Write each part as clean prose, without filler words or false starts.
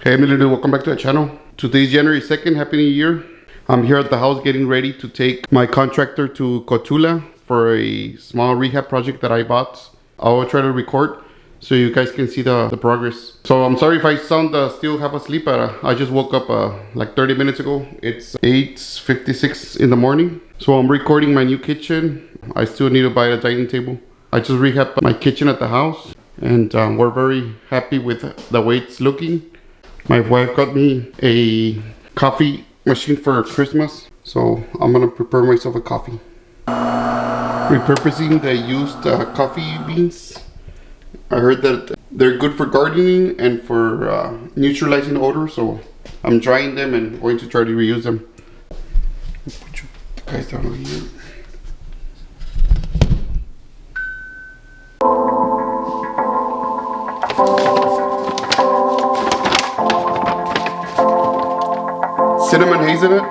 Hey Emily, welcome back to the channel. Today's January 2nd, Happy New Year. I'm here at the house getting ready to take my contractor to Cotulla for a small rehab project that I bought. I'll try to record so you guys can see the progress. So I'm sorry if I sound still half asleep, but I just woke up like 30 minutes ago. It's 8:56 in the morning. So I'm recording my new kitchen. I still need to buy a dining table. I just rehabbed my kitchen at the house and we're very happy with the way it's looking. My wife got me a coffee machine for Christmas, so I'm gonna prepare myself a coffee. Repurposing the used coffee beans. I heard that they're good for gardening and for neutralizing odor, so I'm drying them and going to try to reuse them. Put you guys down over here. Cinnamon hazelnut.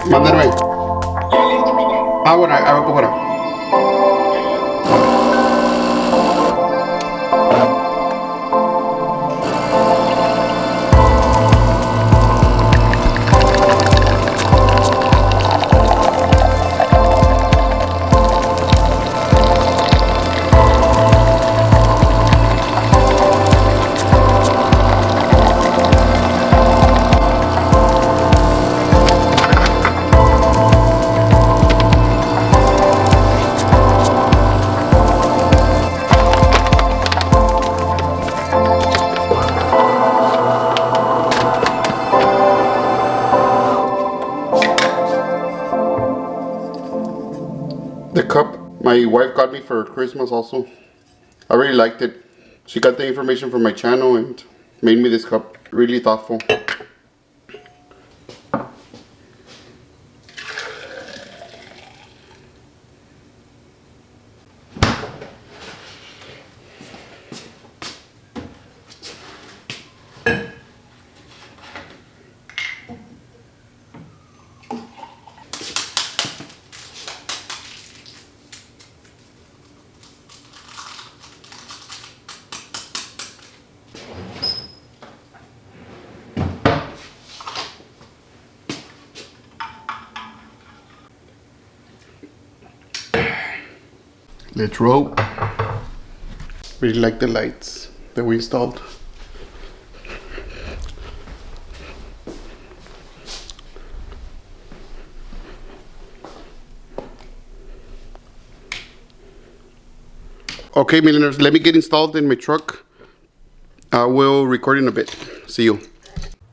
Mándame. Ahora, ahora. The cup my wife got me for Christmas also. I really liked it. She got the information from my channel and made me this cup. Really thoughtful. Let's roll. Really like the lights that we installed. Okay, millionaires, let me get installed in my truck. I will record in a bit. See you.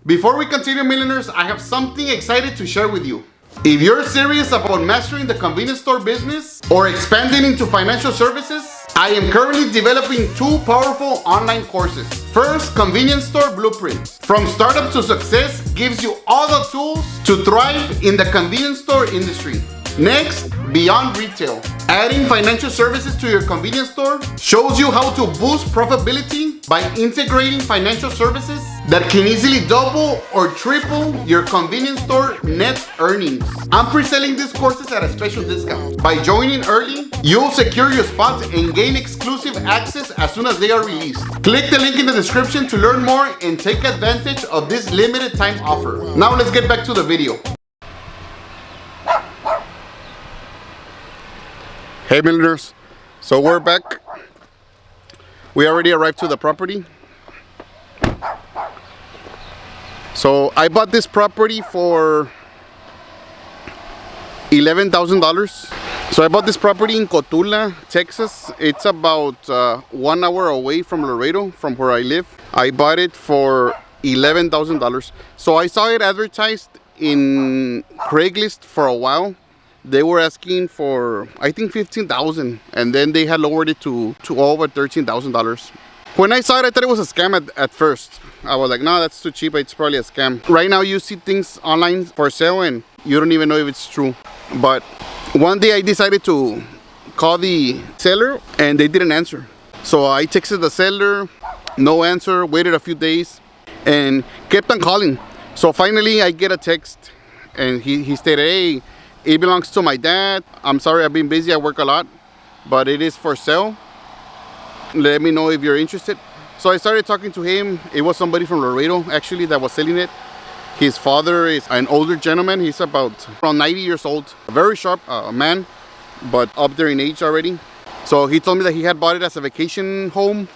Before we continue, millionaires, I have something exciting to share with you. If you're serious about mastering the convenience store business or expanding into financial services, I am currently developing two powerful online courses. First, Convenience Store Blueprint. From startup to success gives you all the tools to thrive in the convenience store industry. Next, Beyond Retail. Adding financial services to your convenience store shows you how to boost profitability by integrating financial services that can easily double or triple your convenience store net earnings. I'm pre-selling these courses at a special discount. By joining early, you'll secure your spot and gain exclusive access as soon as they are released. Click the link in the description to learn more and take advantage of this limited time offer. Now let's get back to the video. Hey millionaires, so we're back. We already arrived to the property. So I bought this property for $11,000. So I bought this property in Cotulla, Texas. It's about 1 hour away from Laredo, from where I live. I bought it for $11,000. So I saw it advertised in Craigslist for a while. They were asking for, I think, $15,000, and then they had lowered it to over $13,000. When I saw it, I thought it was a scam at first. I was like, no, that's too cheap. It's probably a scam. Right now, you see things online for sale, and you don't even know if it's true. But one day, I decided to call the seller, and they didn't answer. So I texted the seller, no answer, waited a few days and kept on calling. So finally I get a text and he stated, hey, it belongs to my dad. I'm sorry, I've been busy, I work a lot, but it is for sale. Let me know if you're interested. So I started talking to him. It was somebody from Laredo actually that was selling it. His father is an older gentleman. He's about around 90 years old. A very sharp man, but up there in age already. So he told me that he had bought it as a vacation home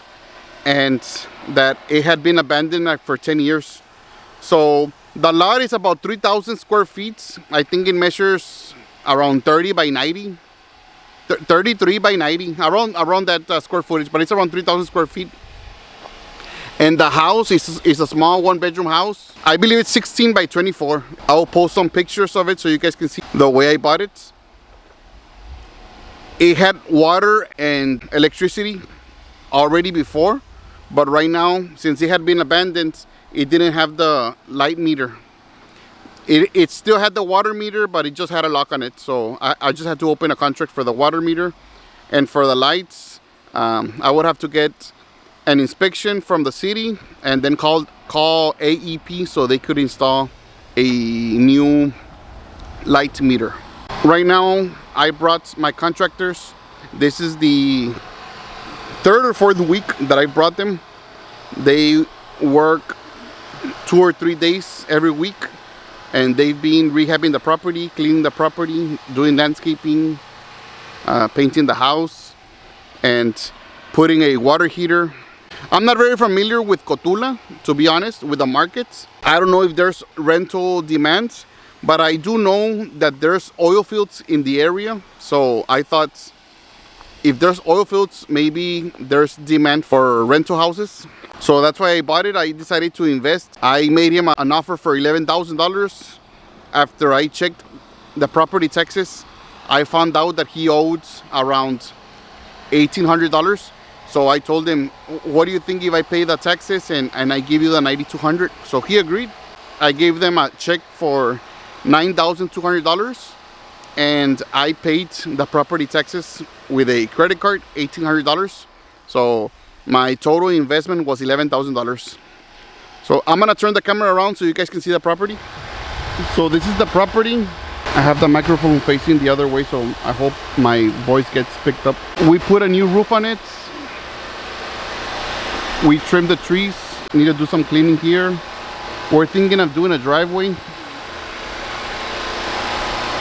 and that it had been abandoned for 10 years. So the lot is about 3,000 square feet. I think it measures around 30 by 90. 33 by 90, around that square footage, but it's around 3,000 square feet. And the house is a small one-bedroom house. I believe it's 16 by 24. I'll post some pictures of it so you guys can see the way I bought it. It had water and electricity already before, but right now, since it had been abandoned, it didn't have the light meter. It still had the water meter, but it just had a lock on it. So I just had to open a contract for the water meter. And for the lights, I would have to get an inspection from the city and then call AEP so they could install a new light meter. Right now I brought my contractors. This is the third or fourth week that I brought them. They work 2 or 3 days every week and they've been rehabbing the property, cleaning the property, doing landscaping, painting the house and putting a water heater. I'm not very familiar with Cotulla, to be honest, with the markets. I don't know if there's rental demand, but I do know that there's oil fields in the area. So I thought if there's oil fields, maybe there's demand for rental houses. So that's why I bought it. I decided to invest. I made him an offer for $11,000. After I checked the property taxes, I found out that he owed around $1,800. So I told him, what do you think if I pay the taxes and I give you the $9,200? So he agreed. I gave them a check for $9,200 and I paid the property taxes with a credit card, $1,800. So my total investment was $11,000. So I'm gonna turn the camera around so you guys can see the property. So this is the property. I have the microphone facing the other way, so I hope my voice gets picked up. We put a new roof on it. We trimmed the trees, need to do some cleaning here. We're thinking of doing a driveway.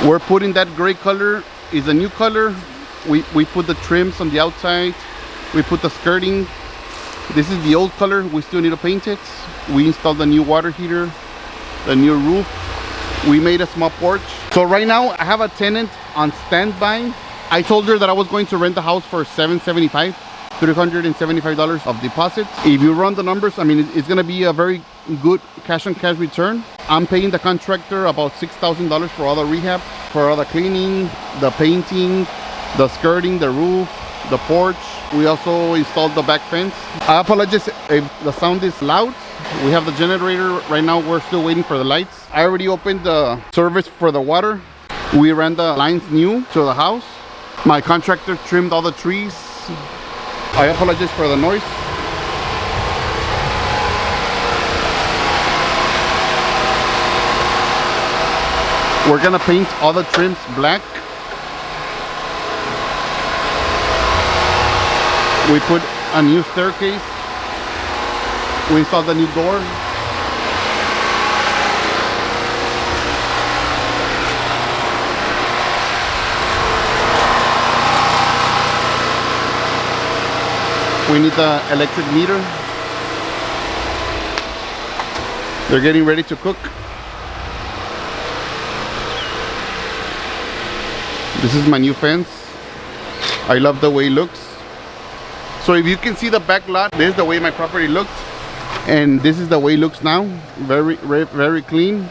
We're putting that gray color, is a new color. We put the trims on the outside. We put the skirting. This is the old color, we still need to paint it. We installed the new water heater, the new roof. We made a small porch. So right now I have a tenant on standby. I told her that I was going to rent the house for $775. $375 of deposit. If you run the numbers, I mean, it's gonna be a very good cash on cash return. I'm paying the contractor about $6,000 for all the rehab, for all the cleaning, the painting, the skirting, the roof, the porch. We also installed the back fence. I apologize if the sound is loud. We have the generator right now. We're still waiting for the lights. I already opened the service for the water. We ran the lines new to the house. My contractor trimmed all the trees. I apologize for the noise. We're gonna paint all the trims black. We put a new staircase. We installed the new door. We need the electric meter. They're getting ready to cook. This is my new fence. I love the way it looks. So if you can see the back lot, this is the way my property looked. And this is the way it looks now. Very clean.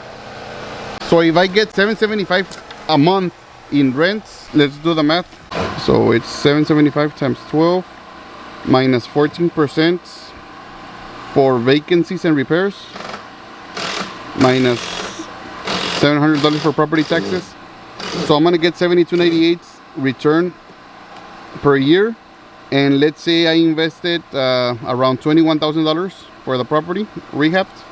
So if I get $775 a month in rents, let's do the math. So it's $775 times 12 minus 14% for vacancies and repairs, minus $700 for property taxes. So I'm gonna get $72.98 return per year. and let's say I invested around $21,000 for the property, rehabbed,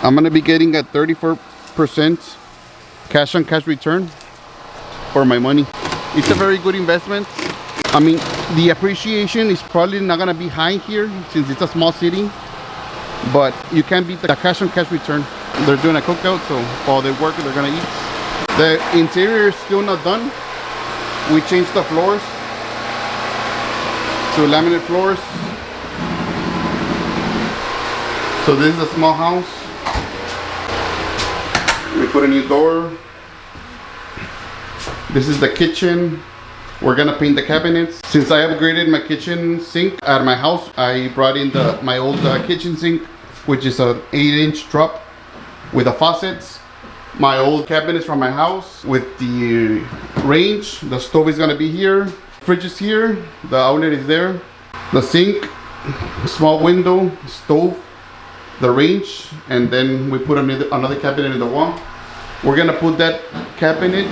I'm gonna be getting a 34% cash on cash return for my money. It's a very good investment. I mean, the appreciation is probably not gonna be high here since it's a small city, but you can't beat the cash on cash return. They're doing a cookout, so while they work, they're gonna eat. The interior is still not done. We changed the floors to laminate floors. So this is a small house. We put a new door. This is the kitchen. We're gonna paint the cabinets. Since I upgraded my kitchen sink at my house, I brought in my old kitchen sink, which is an 8-inch drop with the faucets. My old cabinets from my house with the range. The stove is gonna be here. Fridge is here. The outlet is there. The sink, small window, stove, the range, and then we put another cabinet in the wall. We're gonna put that cabinet,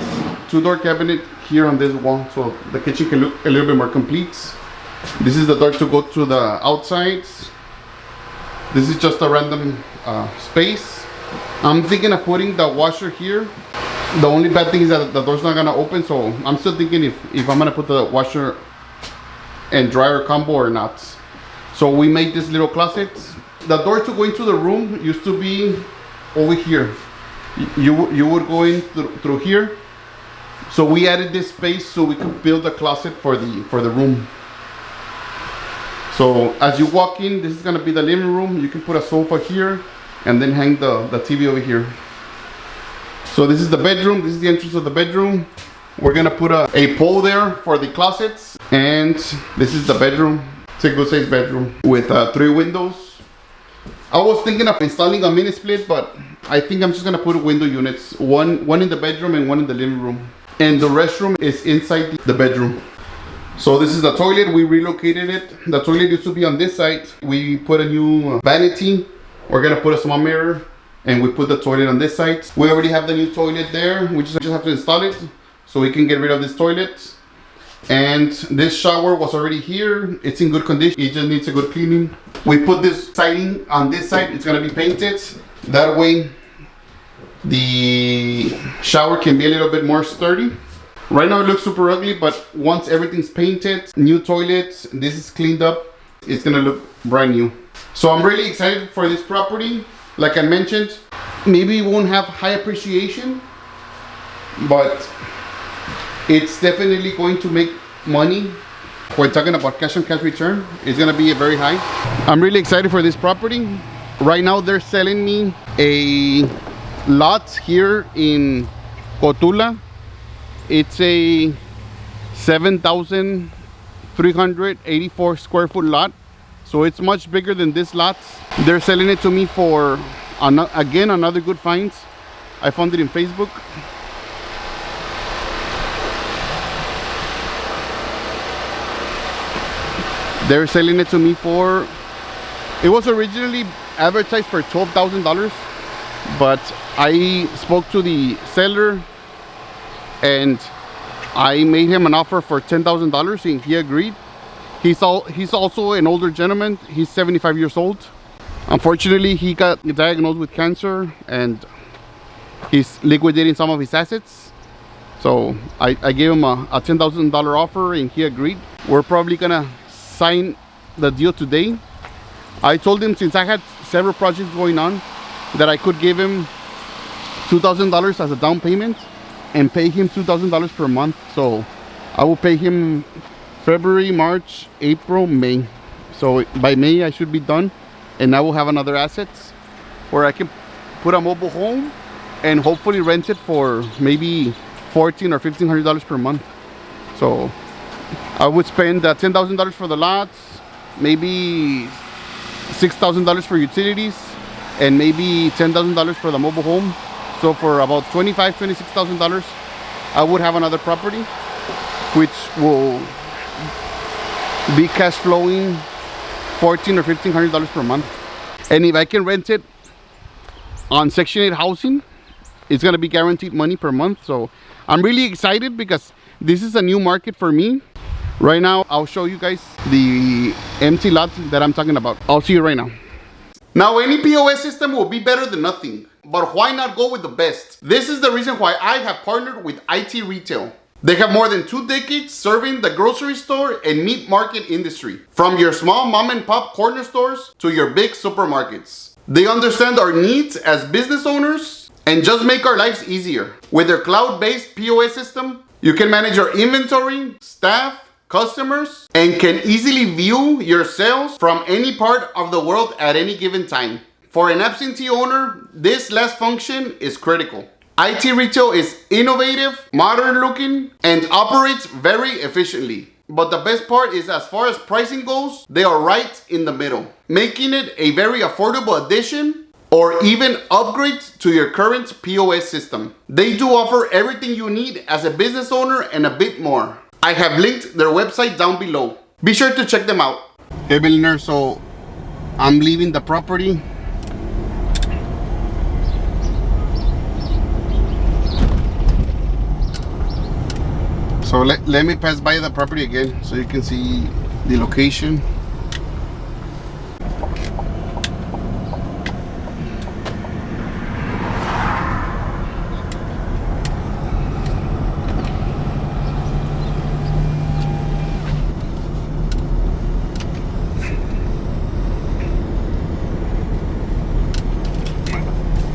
2-door cabinet, here on this wall, so the kitchen can look a little bit more complete. This is the door to go to the outside. This is just a random space. I'm thinking of putting the washer here. The only bad thing is that the door's not gonna open, so I'm still thinking if I'm gonna put the washer and dryer combo or not. So we made this little closet. The door to go into the room used to be over here. You would go in through here. So we added this space so we could build a closet for the room. So as you walk in, this is gonna be the living room. You can put a sofa here and then hang the TV over here. So this is the bedroom. This is the entrance of the bedroom. We're gonna put a pole there for the closets. And this is the bedroom. It's a good size bedroom with 3 windows. I was thinking of installing a mini split, but I think I'm just gonna put window units. One in the bedroom and one in the living room. And the restroom is inside the bedroom. So this is the toilet. We relocated it. The toilet used to be on this side. We put a new vanity. We're gonna put a small mirror, and we put the toilet on this side. We already have the new toilet there. We just have to install it so we can get rid of this toilet. And this shower was already here. It's in good condition. It just needs a good cleaning. We put this siding on this side. It's gonna be painted. That way the shower can be a little bit more sturdy. Right now it looks super ugly, but once everything's painted, new toilets, this is cleaned up, it's gonna look brand new. So I'm really excited for this property. Like I mentioned, maybe it won't have high appreciation, but it's definitely going to make money. We're talking about cash on cash return. It's gonna be very high. I'm really excited for this property. Right now they're selling me a lot here in Cotulla. It's a 7,384 square foot lot. So it's much bigger than this lot. They're selling it to me for, again, another good find. I found it in Facebook. They're selling it to me for, it was originally advertised for $12,000, but I spoke to the seller and I made him an offer for $10,000 and he agreed. He's also an older gentleman. He's 75 years old. Unfortunately, he got diagnosed with cancer and he's liquidating some of his assets. So I gave him a $10,000 offer and he agreed. We're probably gonna sign the deal today. I told him, since I had several projects going on, that I could give him $2,000 as a down payment and pay him $2,000 per month. So I will pay him February, March, April, May. So by May I should be done, and I will have another asset where I can put a mobile home and hopefully rent it for maybe $1,400 or $1,500 per month. So I would spend $10,000 for the lots, maybe $6,000 for utilities, and maybe $10,000 for the mobile home. So for about $25,000, $26,000, I would have another property, which will be cash flowing $1,400 or $1,500 per month. And if I can rent it on Section 8 housing, it's gonna be guaranteed money per month. So I'm really excited because this is a new market for me. Right now, I'll show you guys the empty lot that I'm talking about. I'll see you right now. Now, any POS system will be better than nothing, but why not go with the best? This is the reason why I have partnered with IT Retail. They have more than 2 decades serving the grocery store and meat market industry, from your small mom and pop corner stores to your big supermarkets. They understand our needs as business owners and just make our lives easier. With their cloud-based POS system, you can manage your inventory, staff, customers, and can easily view your sales from any part of the world at any given time. For an absentee owner, this last function is critical. IT Retail is innovative, modern looking, and operates very efficiently. But the best part is, as far as pricing goes, they are right in the middle, making it a very affordable addition or even upgrade to your current POS system. They do offer everything you need as a business owner and a bit more. I have linked their website down below. Be sure to check them out. Hey, millionaire, so I'm leaving the property. So let me pass by the property again so you can see the location.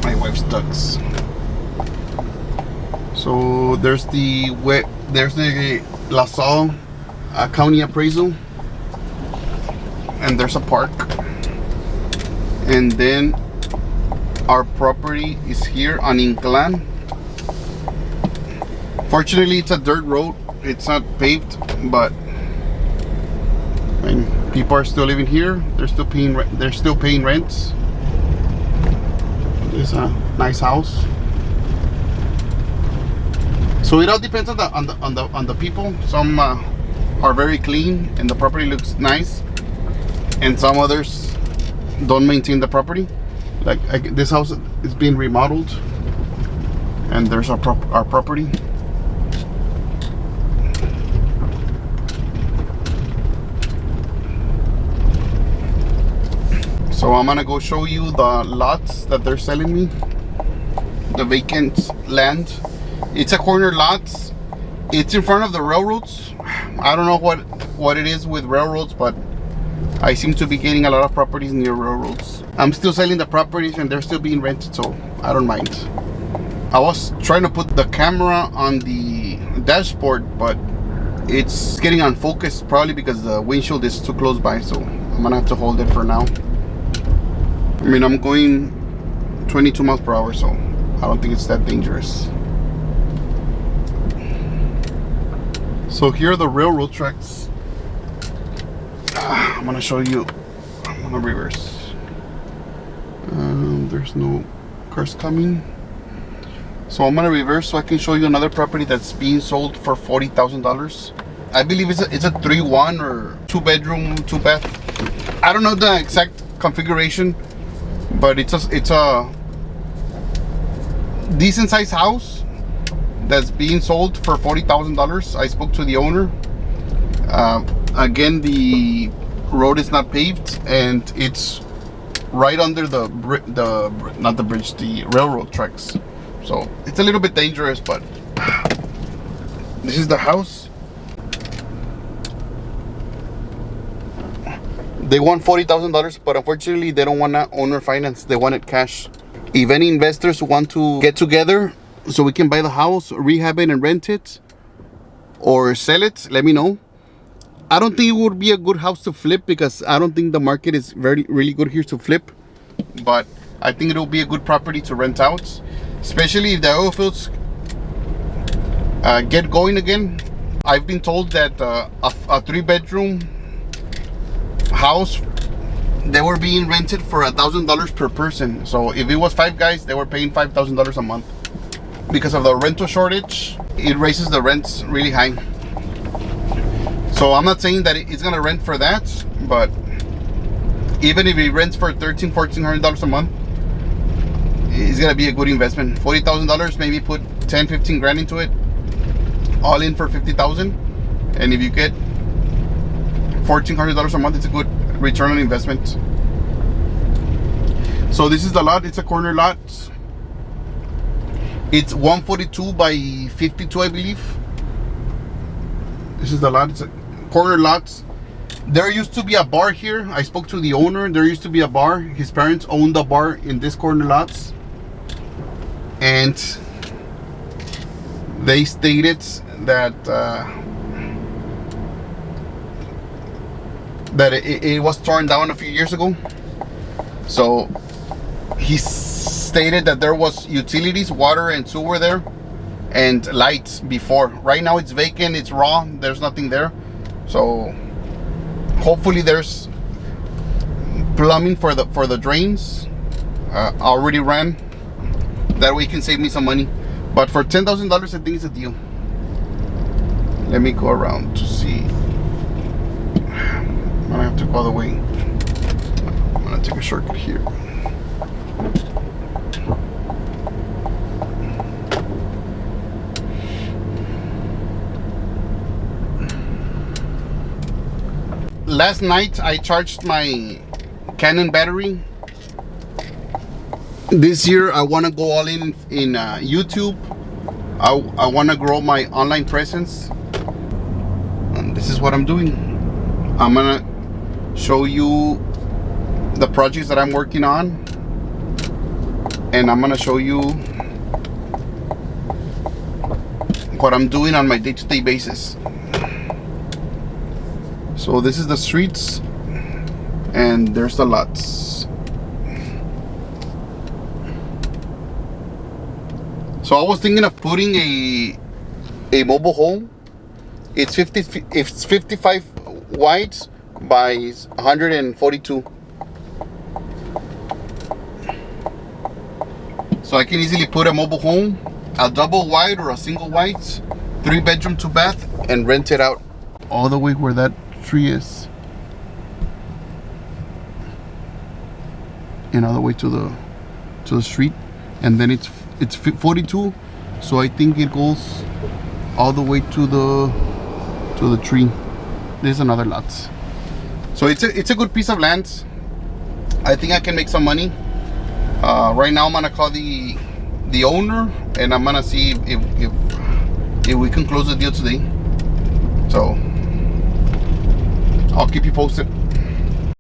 My wife's ducks. So there's the LaSalle County appraisal, and there's a park, and then our property is here on Inclan. Fortunately, it's a dirt road, it's not paved, but people are still living here. They're still paying rents. It's a nice house. So it all depends on the people. Some are very clean and the property looks nice, and some others don't maintain the property. Like this house is being remodeled, and there's our property. So I'm gonna go show you the lots that they're selling me, the vacant land. It's a corner lot. It's in front of the railroads. I don't know what it is with railroads, but I seem to be getting a lot of properties near railroads. I'm still selling the properties and they're still being rented, so I don't mind. I was trying to put the camera on the dashboard, but it's getting unfocused, probably because the windshield is too close by, so I'm gonna have to hold it for now. I mean, I'm going 22 miles per hour, so I don't think it's that dangerous. So here are the railroad tracks. I'm gonna show you. I'm gonna reverse. There's no cars coming. So I'm gonna reverse so I can show you another property that's being sold for $40,000. I believe it's a 3-1 or 2-bedroom, 2-bath. I don't know the exact configuration, but it's a decent sized house that's being sold for $40,000. I spoke to the owner. Again, the road is not paved, and it's right under the railroad tracks. So it's a little bit dangerous, but this is the house. They want $40,000, but unfortunately they don't want owner finance. They want it cash. If any investors want to get together so we can buy the house, rehab it and rent it, or sell it, let me know. I don't think it would be a good house to flip, because I don't think the market is really good here to flip, but I think it'll be a good property to rent out, especially if the oil fields get going again. I've been told that a 3-bedroom house, they were being rented for $1,000 per person. So if it was 5 guys, they were paying $5,000 a month. Because of the rental shortage, it raises the rents really high. So I'm not saying that it's gonna rent for that, but even if it rents for $1,400 a month, it's gonna be a good investment. $40,000, maybe put 10-15 grand into it, all in for $50,000. And if you get $1,400 a month. It's a good return on investment. So this is the lot. It's a corner lot. It's 142 by 52, I believe. This is the lot. It's a corner lot. There used to be a bar here. I spoke to the owner. There used to be a bar. His parents owned a bar in this corner lots, and they stated that it was torn down a few years ago. So he stated that there was utilities, water and sewer there, and lights before. Right now it's vacant. It's raw. There's nothing there. So hopefully there's plumbing for the drains. Already ran. That way it can save me some money. But for $10,000, I think it's a deal. Let me go around to see. I'm gonna have to go all the way. I'm gonna take a shortcut here. Last night I charged my Canon battery. This year I want to go all in YouTube. I want to grow my online presence, and this is what I'm doing. I'm gonna show you the projects that I'm working on, and I'm gonna show you what I'm doing on my day-to-day basis. So this is the streets, and there's the lots. So I was thinking of putting a mobile home. It's 55 wide by 142. So I can easily put a mobile home, a double wide or a single wide, 3-bedroom, 2-bath, and rent it out all the way where that tree is, and all the way to the street, and then it's 42. So I think it goes all the way to the tree. There's another lot. So it's a good piece of land. I think I can make some money. Right now I'm gonna call the owner, and I'm gonna see if we can close the deal today. So I'll keep you posted.